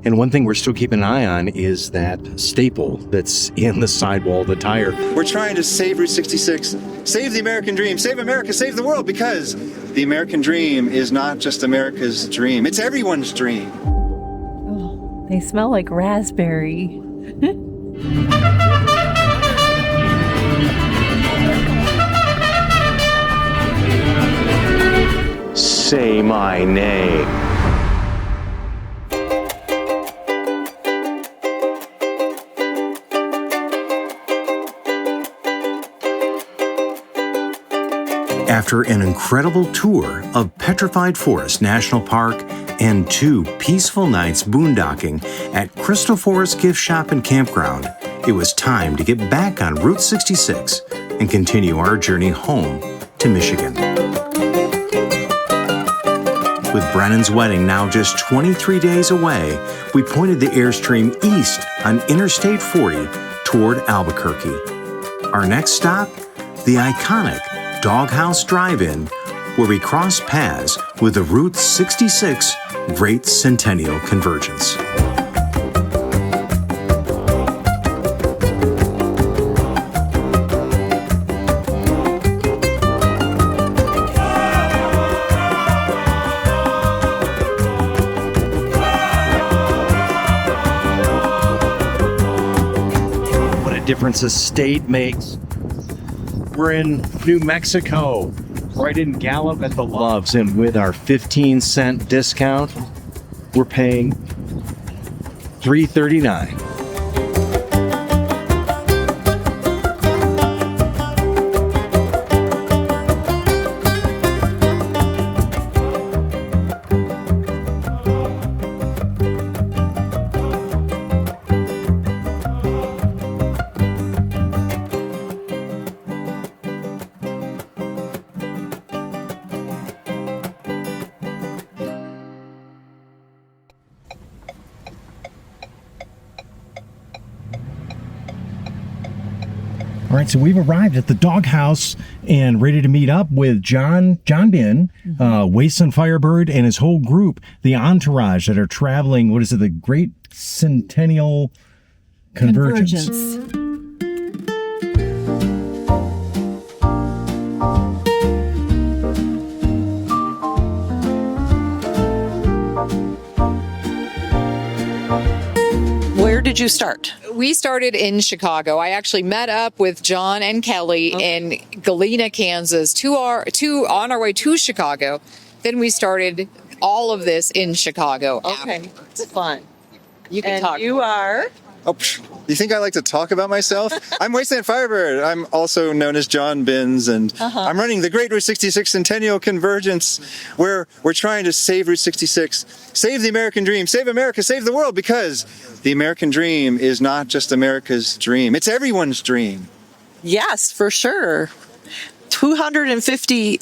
And one thing we're still keeping an eye on is that staple that's in the sidewall of the tire. We're trying to save Route 66, save the American dream, save America, save the world, because the American dream is not just America's dream. It's everyone's dream. Oh, they smell like raspberry. Say my name. After an incredible tour of Petrified Forest National Park and 2 peaceful nights boondocking at Crystal Forest Gift Shop and Campground, it was time to get back on Route 66 and continue our journey home to Michigan. With Brennan's wedding now just 23 days away, we pointed the Airstream east on Interstate 40 toward Albuquerque. Our next stop, the iconic Doghouse Drive-In, where we cross paths with the Route 66 Great Centennial Convergence. What a difference a state makes. We're in New Mexico, right in Gallup at the Loves, and with our 15-cent discount, we're paying $3.39. All right, so we've arrived at the Doghouse and ready to meet up with John Bin, Wasteland Firebird, and his whole group, the entourage that are traveling. What is it? The Great Centennial Convergence. Where did you start? We started in Chicago. I actually met up with John and Kelly in Galena, Kansas, on our way to Chicago. Then we started all of this in Chicago. Okay, it's fun. You can talk. You are? Oh, you think I like to talk about myself? I'm Wasteland Firebird. I'm also known as John Binns, and I'm running the Great Route 66 Centennial Convergence, where we're trying to save Route 66, save the American dream, save America, save the world, because the American dream is not just America's dream. It's everyone's dream. Yes, for sure. 250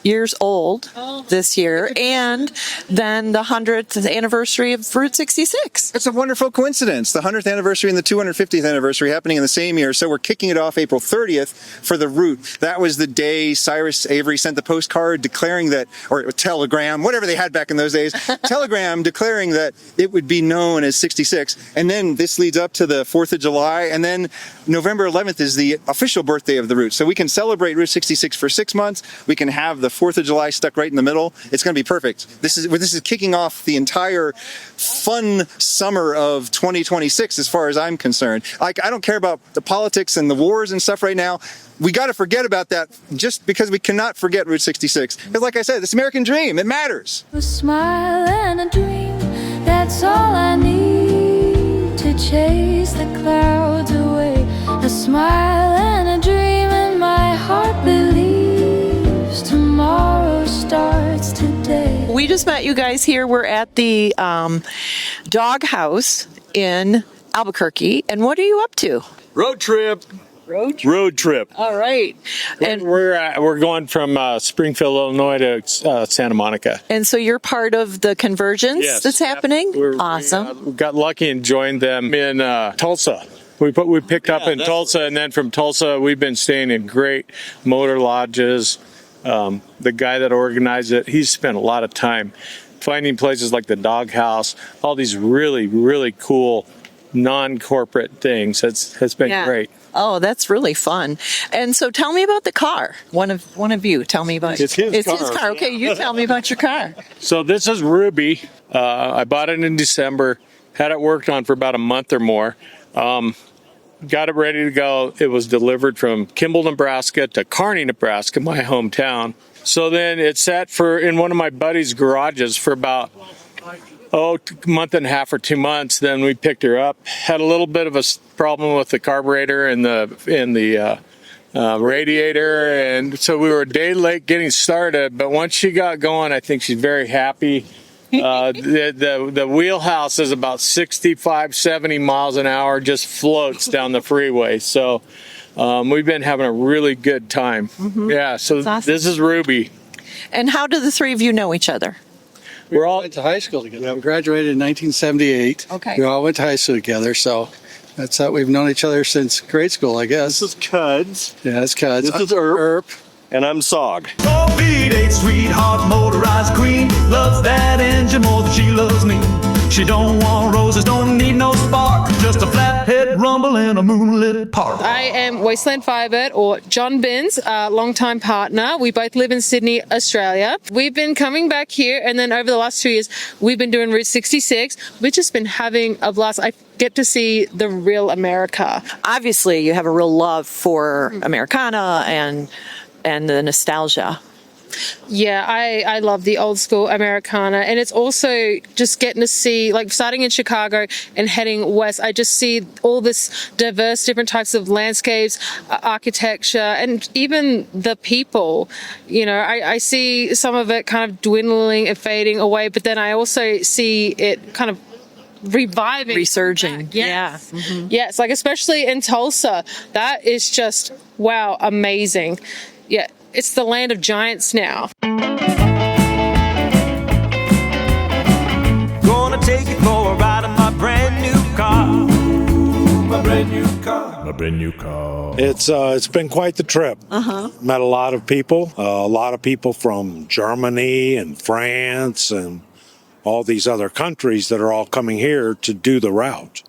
years old this year, and then the 100th anniversary of Route 66. It's a wonderful coincidence. The 100th anniversary and the 250th anniversary happening in the same year. So we're kicking it off April 30th for the route. That was the day Cyrus Avery sent the postcard declaring that, or telegram, whatever they had back in those days, telegram declaring that it would be known as 66. And then this leads up to the 4th of July. And then November 11th is the official birthday of the route. So we can celebrate Route 66 for 6 months. We can have the 4th of July stuck right in the middle. It's going to be perfect. This is kicking off the entire fun summer of 2026 as far as I'm concerned. Like, I don't care about the politics and the wars and stuff right now. We got to forget about that just because we cannot forget Route 66. Because like I said, this American dream, it matters. A smile and a dream, that's all I need to chase the clouds away. A smile and a dream, and my heart believes tomorrow starts today. We just met you guys here. We're at the Doghouse in Albuquerque. And what are you up to? Road trip. Road trip. All right. And we're going from Springfield, Illinois to Santa Monica. And so you're part of the convergence that's happening? Awesome. We got lucky and joined them in Tulsa. We picked up in Tulsa, and then from Tulsa, we've been staying in great motor lodges. The guy that organized it, he's spent a lot of time finding places like the doghouse, all these really, really cool non-corporate things. It's been great. Oh, that's really fun. And so tell me about the car. One of you, tell me about It's his car. his car. Okay, you tell me about your car. So this is Ruby. I bought it in December, had it worked on for about a month or more. Got it ready to go. It was delivered from Kimball, Nebraska to Kearney, Nebraska, my hometown. So then it sat in one of my buddy's garages for about a month and a half or 2 months. Then we picked her up. Had a little bit of a problem with the carburetor and the radiator, and so we were a day late getting started. But once she got going, I think she's very happy. The wheelhouse is about 65, 70 miles an hour, just floats down the freeway. So we've been having a really good time. Mm-hmm. Yeah, so awesome. This is Ruby. And how do the three of you know each other? We all went to high school together. We graduated in 1978. Okay. We all went to high school together, so that's how we've known each other since grade school, I guess. This is Cuds. Yeah, it's Cuds. This is Erp. And I'm Sog. Oh, V8 sweetheart, motorized queen, loves that engine more than she loves me. She don't want roses, don't need no spark, just a flathead rumble in a moonlit park. I am Wasteland Firebird, or John Binns, longtime partner. We both live in Sydney, Australia. We've been coming back here, and then over the last 2 years, we've been doing Route 66. We've just been having a blast. I get to see the real America. Obviously, you have a real love for Americana and the nostalgia. Yeah, I love the old school Americana, and it's also just getting to see, like, starting in Chicago and heading west, I just see all this diverse different types of landscapes, architecture, and even the people. You know, I see some of it kind of dwindling and fading away, but then I also see it kind of reviving, resurging. Yes. Yeah. Mm-hmm. Yes, like especially in Tulsa, that is just, wow, amazing. Yeah, it's the land of giants now. Gonna take you for a ride in my brand new car. My brand new car. My brand new car. It's been quite the trip. Met a lot of people from Germany and France and all these other countries that are all coming here to do the route.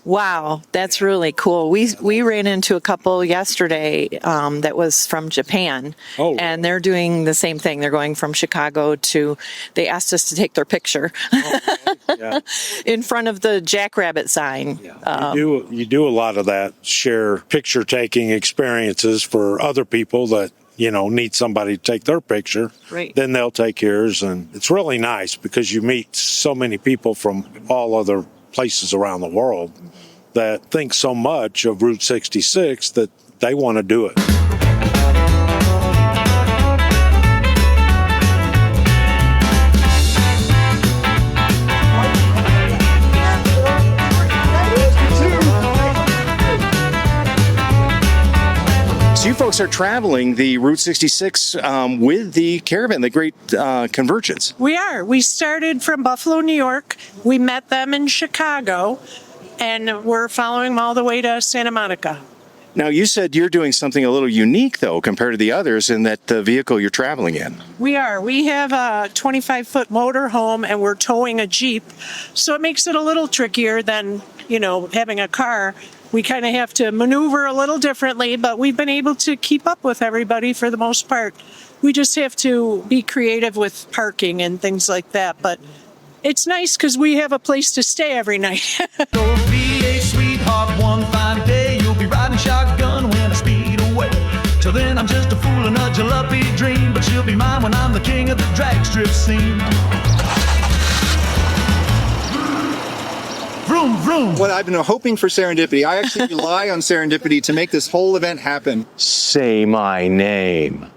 Wow, that's really cool. We ran into a couple yesterday that was from Japan, and they're doing the same thing. They're going from Chicago to. They asked us to take their picture in front of the Jackrabbit sign. Yeah. You do a lot of that. Share picture taking experiences for other people that need somebody to take their picture. Right. Then they'll take yours, and it's really nice because you meet so many people from all other places around the world that think so much of Route 66 that they want to do it. So you folks are traveling the Route 66 with the caravan, the Great Convergence. We are. We started from Buffalo, New York. We met them in Chicago, and we're following them all the way to Santa Monica. Now, you said you're doing something a little unique, though, compared to the others in that vehicle you're traveling in. We are. We have a 25-foot motorhome, and we're towing a Jeep, so it makes it a little trickier than, having a car. We kind of have to maneuver a little differently, but we've been able to keep up with everybody for the most part. We just have to be creative with parking and things like that, but it's nice because we have a place to stay every night. V8 sweetheart, one fine day you'll be riding shotgun when I speed away. Till then I'm just a fool in a jalopy dream, but she'll be mine when I'm the king of the drag strip scene. Vroom, vroom. Well, I've been hoping for serendipity. I actually rely on serendipity to make this whole event happen. Say my name.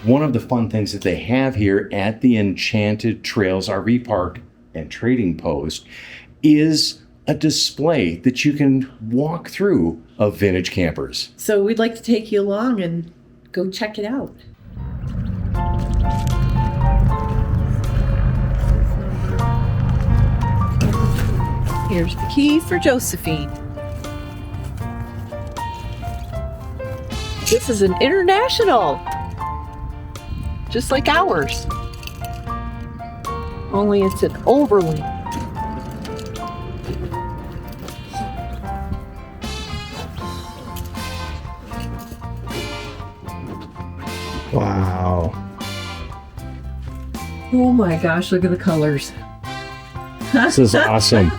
One of the fun things that they have here at the Enchanted Trails RV Park and Trading Post is a display that you can walk through of vintage campers. So we'd like to take you along and go check it out. Here's the key for Josephine. This is an international, just like ours. Only it's an overlay. Wow. Oh my gosh, look at the colors. This is awesome.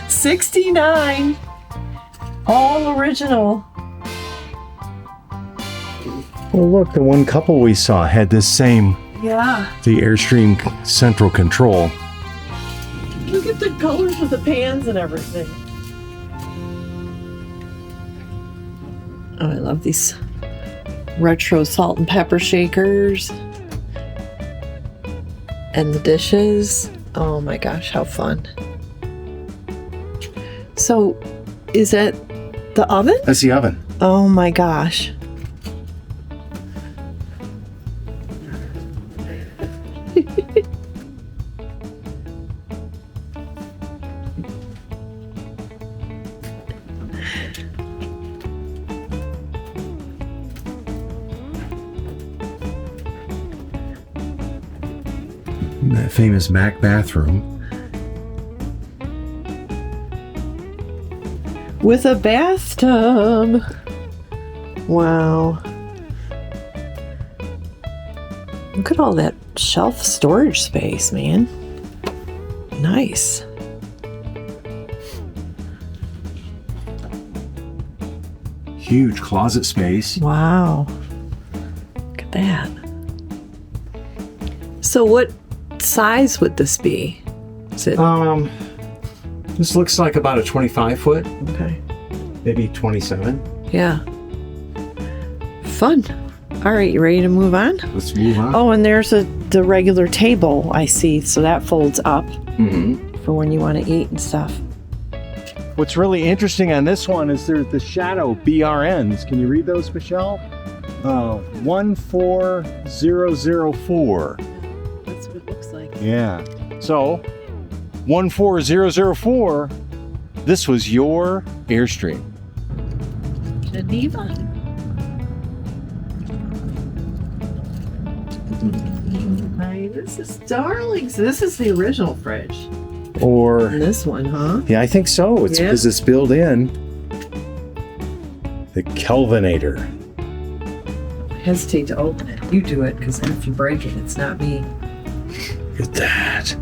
69. All original. Well, look, the one couple we saw had this same, Yeah. the Airstream central control. Look at the colors of the pans and everything. Oh, I love these retro salt and pepper shakers. And the dishes. Oh my gosh, how fun. So, is that the oven? That's the oven. Oh my gosh. That famous Mac bathroom. With a bathtub. Wow. Look at all that shelf storage space, man. Nice. Huge closet space. Wow. Look at that. So what size would this be? Is it This looks like about a 25 foot, okay? maybe 27. Yeah. Fun. All right, you ready to move on? Let's move on. Oh, and there's the regular table I see, so that folds up Mm-hmm. for when you want to eat and stuff. What's really interesting on this one is there's the shadow BRNs. Can you read those, Michelle? 14004. That's what it looks like. Yeah. So 14004. This was your Airstream. Geneva. Hey, this is darling. So this is the original fridge. Or And this one, huh? yeah, I think so. It's Yeah. because it's built in. The Kelvinator. I hesitate to open it. You do it, because if you break it, it's not me. Look at that.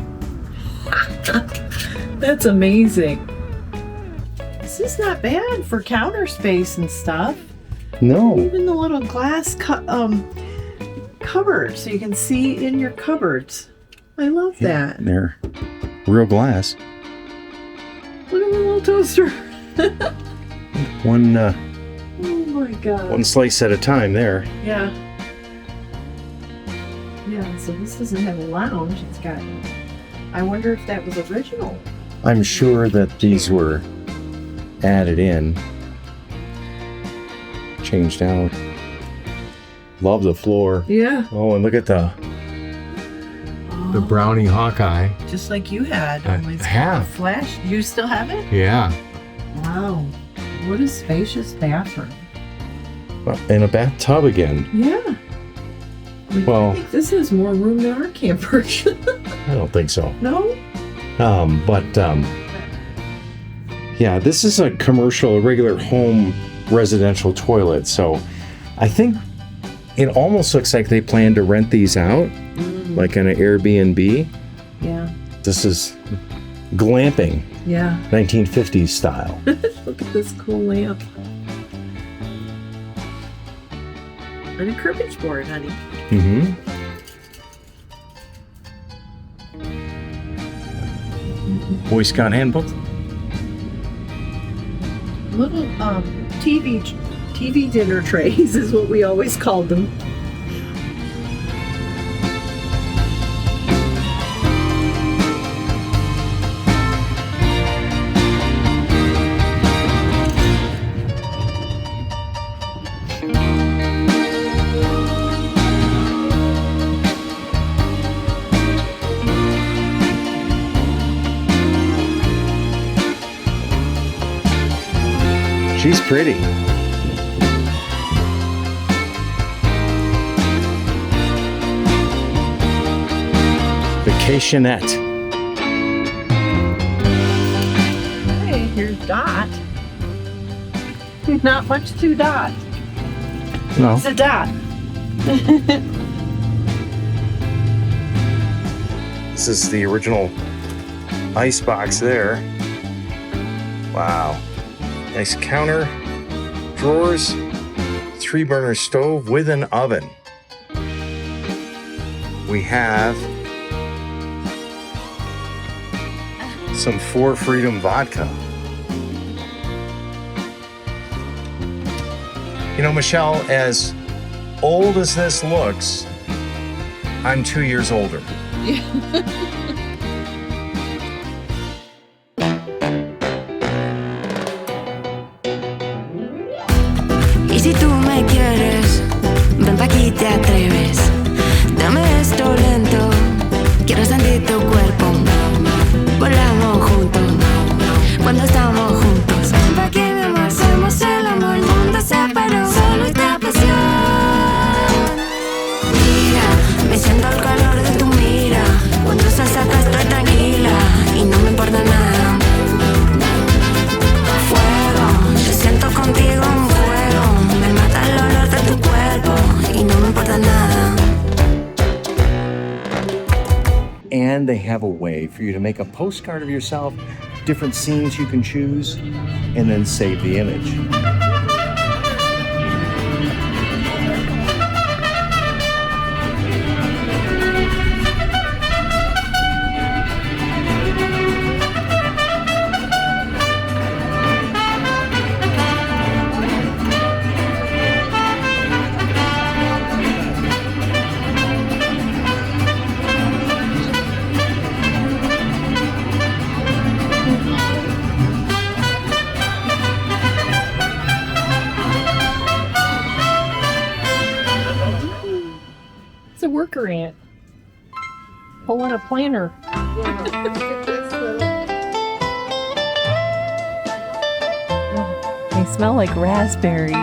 That's amazing. This is not bad for counter space and stuff. No. Even the little glass cupboard, so you can see in your cupboards. I love that. They're real glass. Look at the little toaster. One Oh my god. one slice at a time there. Yeah. Yeah, so this doesn't have a lounge. It's got. I wonder if that was original. I'm sure that these were added in, changed out. Love the floor. Yeah. Oh, and look at the Brownie Hawkeye. Just like you had. I Only it's got have. a flash. You still have it? Yeah. Wow. What a spacious bathroom. And a bathtub again. Yeah. I Well, think this has more room than our camper. I don't think so. No? Yeah, this is a commercial, a regular home residential toilet. So I think it almost looks like they plan to rent these out, like on an Airbnb. Yeah. This is glamping, Yeah. 1950s style. Look at this cool lamp. And a cribbage board, honey. Mm-hmm. Boy Scout handbook. Little TV dinner trays is what we always called them. She's pretty. Vacationette. Hey, here's Dot. Not much to Dot. No. It's a dot. This is the original ice box there. Wow. Nice counter, drawers, 3-burner stove with an oven. We have some 4 Freedom vodka. You know, Michelle, as old as this looks, I'm 2 years older. Y si tú me quieres, ven pa' aquí te atreves. Dame esto lento, quiero sentir tu cuerpo. Volamos juntos, cuando estamos juntos. Ven pa' aquí mi amor, hacemos el amor, el mundo se paró. Solo esta pasión. Mira, me siento el calor de tu mira. Cuando estás acá estoy tranquila y no me importa nada. Fuego, yo siento contigo un fuego. Me mata el olor de tu cuerpo y no me importa nada. And they have a way for you to make a postcard of yourself, different scenes you can choose, and then save the image. It's a worker ant. Pulling a planter. They smell like raspberry.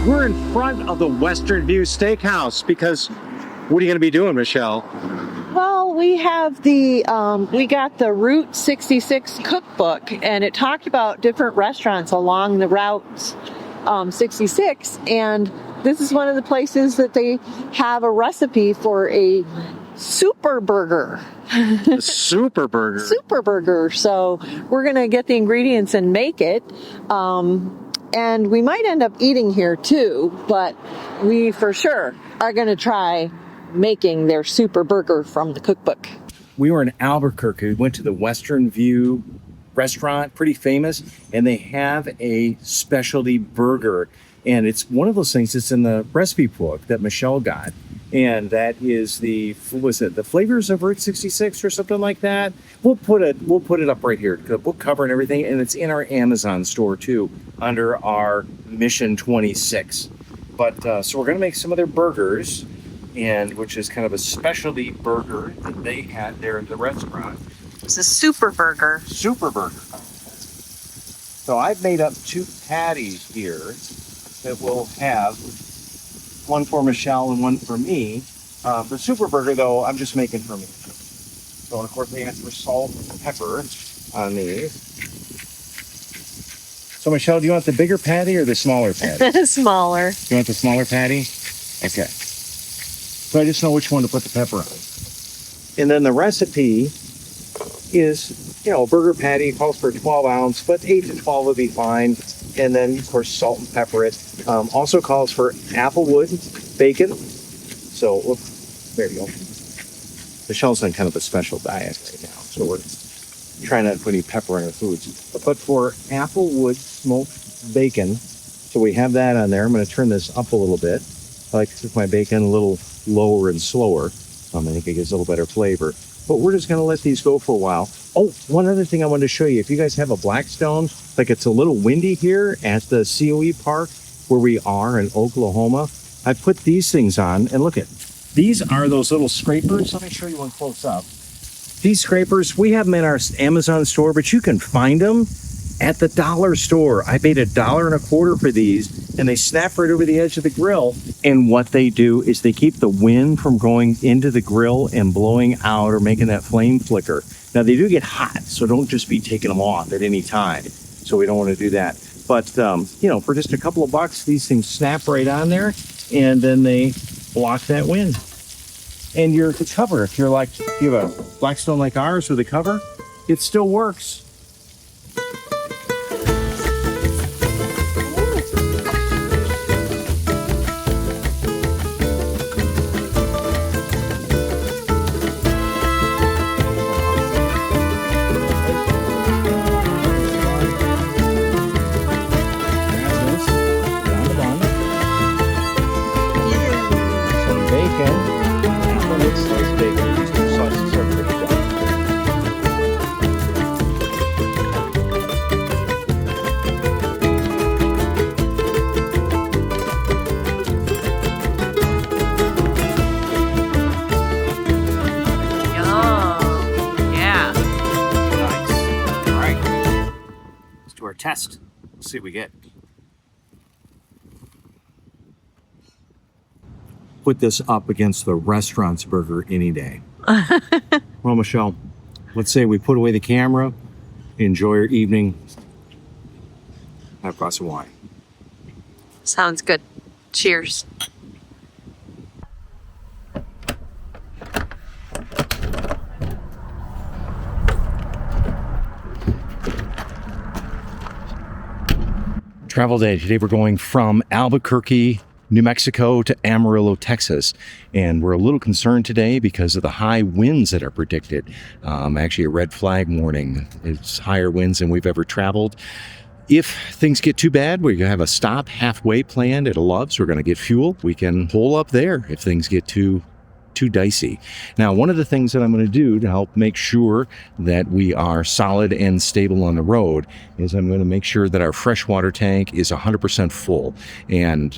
We're in front of the Western View Steakhouse because what are you going to be doing, Michelle? Well, we have we got the Route 66 cookbook, and it talked about different restaurants along the Route 66, and this is one of the places that they have a recipe for a super burger. A super burger. Super burger. So we're going to get the ingredients and make it. And we might end up eating here too, but we for sure are going to try making their super burger from the cookbook. We were in Albuquerque. We went to the Western View restaurant, pretty famous, and they have a specialty burger. And it's one of those things that's in the recipe book that Michelle got. And that is the flavors of Route 66 or something like that. We'll put it up right here, the book cover and everything, and it's in our Amazon store too, under our Mission 26. But so we're gonna make some of their burgers, and which is kind of a specialty burger that they had there at the restaurant. It's a super burger. Super burger. So I've made up 2 patties here that we'll have. One for Michelle and one for me. The super burger, though, I'm just making for me. So, of course, they ask for salt and pepper on these. So, Michelle, do you want the bigger patty or the smaller patty? Smaller. You want the smaller patty? Okay. So I just know which one to put the pepper on. And then the recipe is, a burger patty calls for 12 ounce, but 8 to 12 would be fine. And then, of course, salt and pepper it. Also calls for applewood bacon. So, there you go. Michelle's on kind of a special diet right now, so we're trying not to put any pepper in our foods. But for applewood smoked bacon, so we have that on there. I'm going to turn this up a little bit. I like to cook my bacon a little lower and slower. I think it gives a little better flavor. But we're just going to let these go for a while. Oh, one other thing I wanted to show you. If you guys have a Blackstone, like it's a little windy here at the COE park where we are in Oklahoma, I put these things on, and look at, these are those little scrapers. Let me show you one close up. These scrapers, we have them in our Amazon store, but you can find them at the dollar store. I paid $1.25 for these, and they snap right over the edge of the grill. And what they do is they keep the wind from going into the grill and blowing out or making that flame flicker. Now, they do get hot, so don't just be taking them off at any time. So we don't want to do that. But, for just a couple of bucks, these things snap right on there, and then they block that wind. And the cover, if you have a Blackstone like ours with a cover, it still works. Test. Let's see what we get. Put this up against the restaurant's burger any day. Well, Michelle, let's say we put away the camera, enjoy your evening, have a glass of wine. Sounds good. Cheers. Travel day. Today we're going from Albuquerque, New Mexico to Amarillo, Texas. And we're a little concerned today because of the high winds that are predicted. Actually a red flag warning. It's higher winds than we've ever traveled. If things get too bad, we're going to have a stop halfway planned at a Love's. We're going to get fuel. We can pull up there if things get too dicey. Now, one of the things that I'm going to do to help make sure that we are solid and stable on the road is I'm going to make sure that our freshwater tank is 100% full. And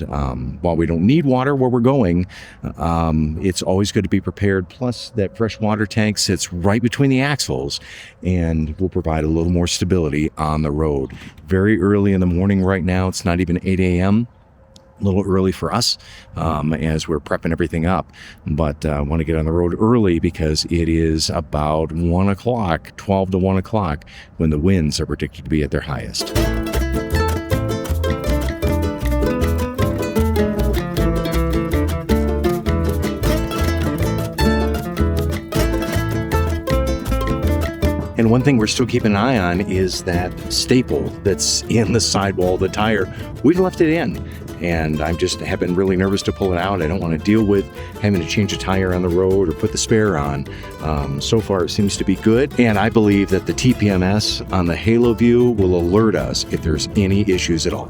while we don't need water where we're going, it's always good to be prepared. Plus, that freshwater tank sits right between the axles and will provide a little more stability on the road. Very early in the morning right now. It's not even 8 a.m. A little early for us as we're prepping everything up, but I want to get on the road early because it is about 1 o'clock, 12 to 1 o'clock, when the winds are predicted to be at their highest. And one thing we're still keeping an eye on is that staple that's in the sidewall of the tire. We've left it in, and I have been really nervous to pull it out. I don't want to deal with having to change a tire on the road or put the spare on. So far, it seems to be good, and I believe that the TPMS on the Halo View will alert us if there's any issues at all.